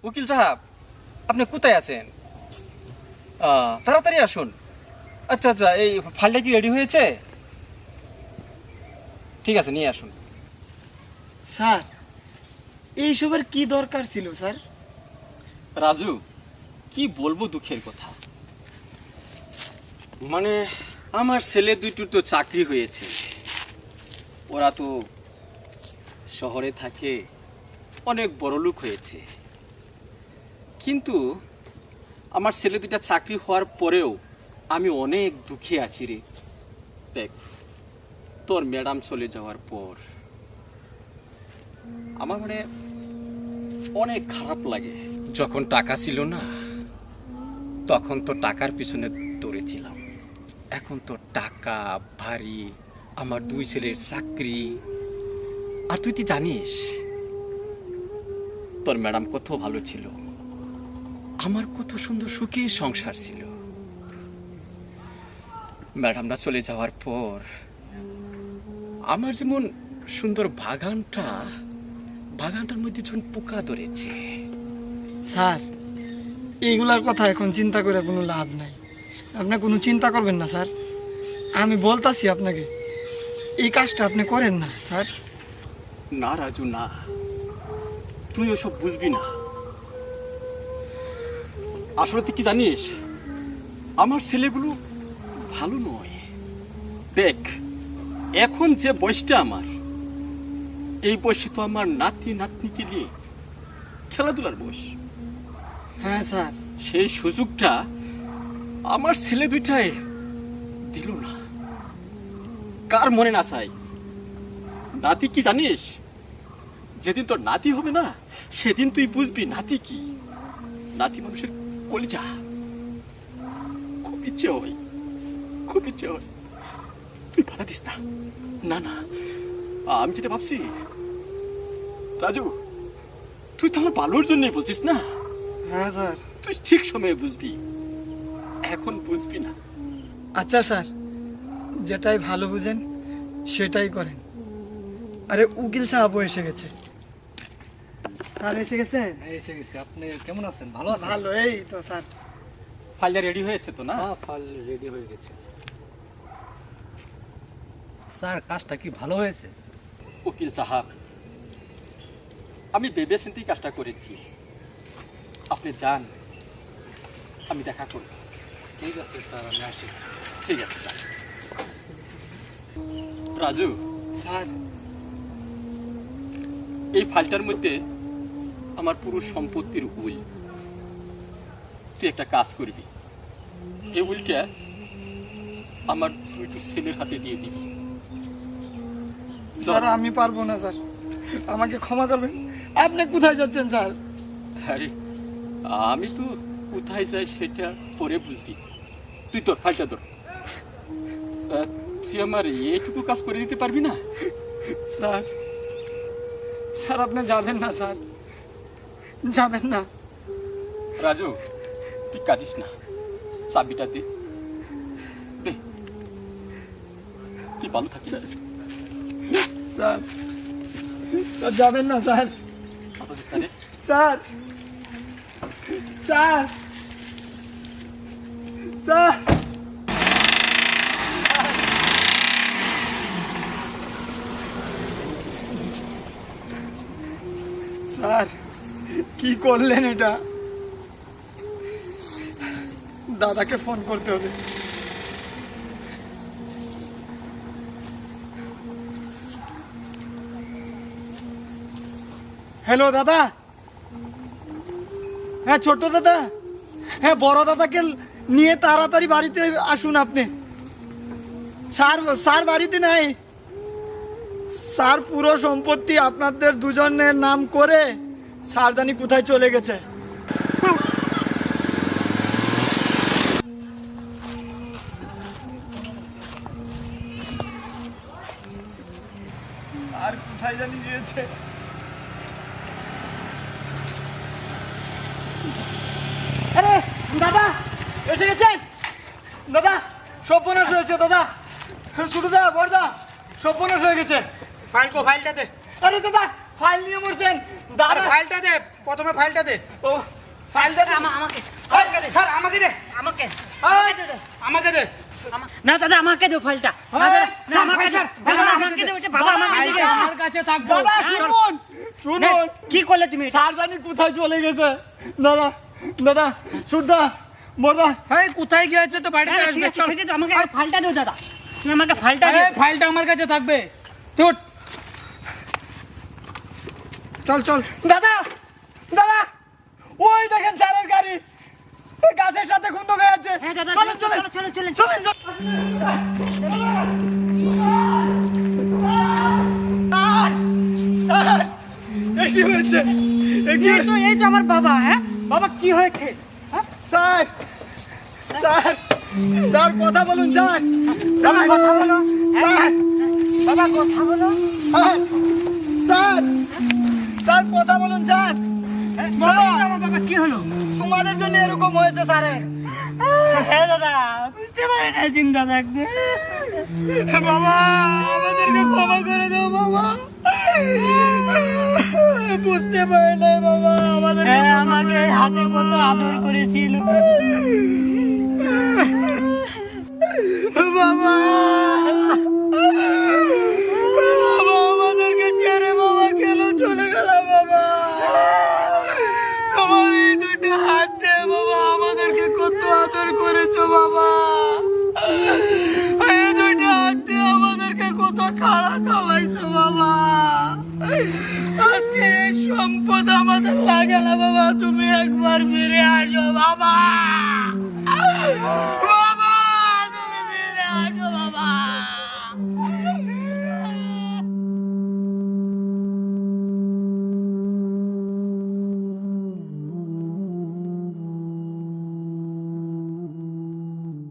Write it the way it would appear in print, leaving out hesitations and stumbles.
উকিল সাহেব, আপনি কোথায় আছেন? তাড়াতাড়ি আসুন। আচ্ছা আচ্ছা, এই ফাইলটা কি রেডি হয়েছে? ঠিক আছে, নিয়ে আসুন। স্যার, এইসবের কি দরকার ছিল স্যার? রাজু, কি বলবো দুঃখের কথা। মানে আমার ছেলে দুইটোর তো চাকরি হয়েছে, ওরা তো শহরে থাকে, অনেক বড় লোক হয়েছে। কিন্তু আমার ছেলে দুইটা চাকরি হওয়ার পরেও আমি অনেক দুঃখে আছি রে। দেখ, তোর ম্যাডাম চলে যাওয়ার পর আমার মানে অনেক খারাপ লাগে। যখন টাকা ছিল না, তখন তো টাকার পিছনে দৌড়েছিলাম। এখন তো টাকা, বাড়ি, আমার দুই ছেলের চাকরি, আর তুই জানিস তোর ম্যাডাম কত ভালো ছিল, আমার কত সুন্দর সুখী সংসার ছিল। ম্যাডামরা চলে যাওয়ার পর আমার যেমন সুন্দর বাগানটার মধ্যে যখন পোকা ধরেছে। স্যার, এইগুলার কথা এখন চিন্তা করে কোনো লাভ নাই। আপনি কোনো চিন্তা করবেন না স্যার, আমি বলতাছি আপনাকে এই কাজটা আপনি করেন না স্যার। না রাজু, না, তুই ওসব বুঝবি না। আসলে তুই কি জানিস, আমার ছেলেগুলো ভালো নয়। দেখ, এখন যে বয়সটা আমার, এই বয়সে তো আমার নাতি নাতনিকে নিয়ে খেলাধুলার বয়স। হ্যাঁ স্যার, সেই সুযোগটা আমার ছেলে দুইটাই দিল না। কার মনে না চাই? নাতি কি জানিস, যেদিন তোর নাতি হবে না, সেদিন তুই বুঝবি নাতি কি। নাতি মানুষের কলিজা, খুব ইচ্ছে হয়, খুব ইচ্ছে হয়। তুই বাধা দিস না। না না, আমি যেটা ভাবছি, রাজু, তুই তো আমার ভালোর জন্যই বলছিস না। হ্যাঁ স্যার। তুই ঠিক সময়ে বুঝবি, এখন বুঝবি না। আচ্ছা স্যার, যেটাই ভালো বুঝেন সেটাই করেন। আরে উকিল সাহেবও এসে গেছে। স্যার এসে গেছেন? এসে গেছে। আপনি কেমন আছেন? ভালো আছেন? ভালো, এই তো স্যার। ফাইলটা রেডি হয়েছে তো না? হ্যাঁ, ফাইল রেডি হয়ে গেছে। স্যার, কাজটা কি ভালো হয়েছে? উকিল সাহেব, আমি ভেবে চিন্তেই কাজটা করেছি। আপনি যান, আমি দেখা করব। ঠিক আছে স্যার, আমি আসি। ঠিক আছে যান। রাজু স্যার, এই ফাইলটার মধ্যে আমার পুরো সম্পত্তির উইল। তুই একটা কাজ করবি, এই উইলটা আমার দুইটো ছেলের হাতে দিয়ে দিবি। স্যার আমি পারবো না স্যার, আমাকে ক্ষমা করবেন। আপনি কোথায় যাচ্ছেন স্যার? আরে, আমি তো কোথায় যাই সেটা পরে বুঝবি। তুই তোর ফাইলটা ধর। তুই আমার এইটুকু কাজ করে দিতে পারবি না? স্যার, স্যার আপনি যাবেন না স্যার, যাবেন না। রাজু, তুই কাঁদিস না, চাবিটা দে, দে, তুই ভালো থাকিস। স্যার, স্যার যাবেন না sir. Sir, sir, sir, sir কি করলেন এটা? দাদাকে ফোন করতে হবে। হ্যালো দাদা। হ্যাঁ ছোট দাদা, হ্যাঁ বড় দাদাকে নিয়ে তাড়াতাড়ি বাড়িতে আসুন আপনি। স্যার, স্যার বাড়িতে নাই স্যার। পুরো সম্পত্তি আপনাদের দুজনের নাম করে স্যার জানি কোথায় চলে গেছে। আর কোথায় জানি গিয়েছে। আরে দাদা এসে গেছেন? দাদা সর্বনাশ হয়েছে দাদা। ছোট দা, বড়দা, সর্বনাশ হয়ে গেছে। ফাইল কো, ফাইলটা দে। আরে দাদা ফাইল নিয়ে মরছেন দাদা। ফাইলটা দে, প্রথমে ফাইলটা দে। ও ফাইলটা আমাকে আমাকে দে, স্যার আমাকে দে, আমাকে আমাকে দে। না দাদা আমাকে দাও ফাইলটা না, দাদা, না, আমাকে দাও, দাদা, আমাকে দাও, এটা বাবা আমাকে দিবে। আমার কাছে থাকবো। দাদা শুনুন না, শুনুন, কি করলে তুমি এটা? স্যার জানি কোথায় চলে গেছে। দাদা দাদা সুদ্ধা মোরদা, এই কোথায় গিয়েছে তো বাড়িতে হ্যাঁ, ঠিক আসবে, আছে, চল। সেটা তো আমাকে ফাইলটা দাও দাদা, তুমি আমাকে ফাইলটা এই দাও। ফাইলটা আমার কাছে থাকবে, তুই উঠ। চল চল। দাদা দাদা ওই দেখেন স্যারের গাড়ি ওই গাছের সাথে খুন্দ হয়ে আছে। হ্যাঁ দাদা, চলেন চলেন চলো, চলো, চলো, চলেন চলেন। স্যার এ কি হয়েছে? এ কি এই তো আমার বাবা। হ্যাঁ বাবা, কি হয়েছে? স্যার স্যার স্যার কথা বলুন স্যার। বাবা স্যার কথা বলো। স্যার বাবা কথা বলো। স্যার স্যার স্যার কথা বলুন স্যার। বলো, আমার বাবা কি হলো? তোমাদের জন্য এরকম হয়েছে স্যারে। হ্যাঁ দাদা, বুঝতে পারি না চিন্তা থাকতে। বাবা আমাদেরকে ক্ষমা করে দাও বাবা, বুঝতে পারি না বাবা আমাদের। হ্যাঁ, আমাকে হাতে কত আদর করেছিল। বাবা বাবা আমাদেরকে ছেড়ে বাবা কেন চলে গেল বাবা? তোমার এই দুটো হাত দিয়ে বাবা আমাদেরকে কত আদর করেছো বাবা, এই দুটো হাত দিয়ে আমাদেরকে কত খাওয়া খাওয়াইছো বাবা। আজকে এই সম্পদ আমাদের লাগে না বাবা, তুমি একবার ফিরে আসো বাবা।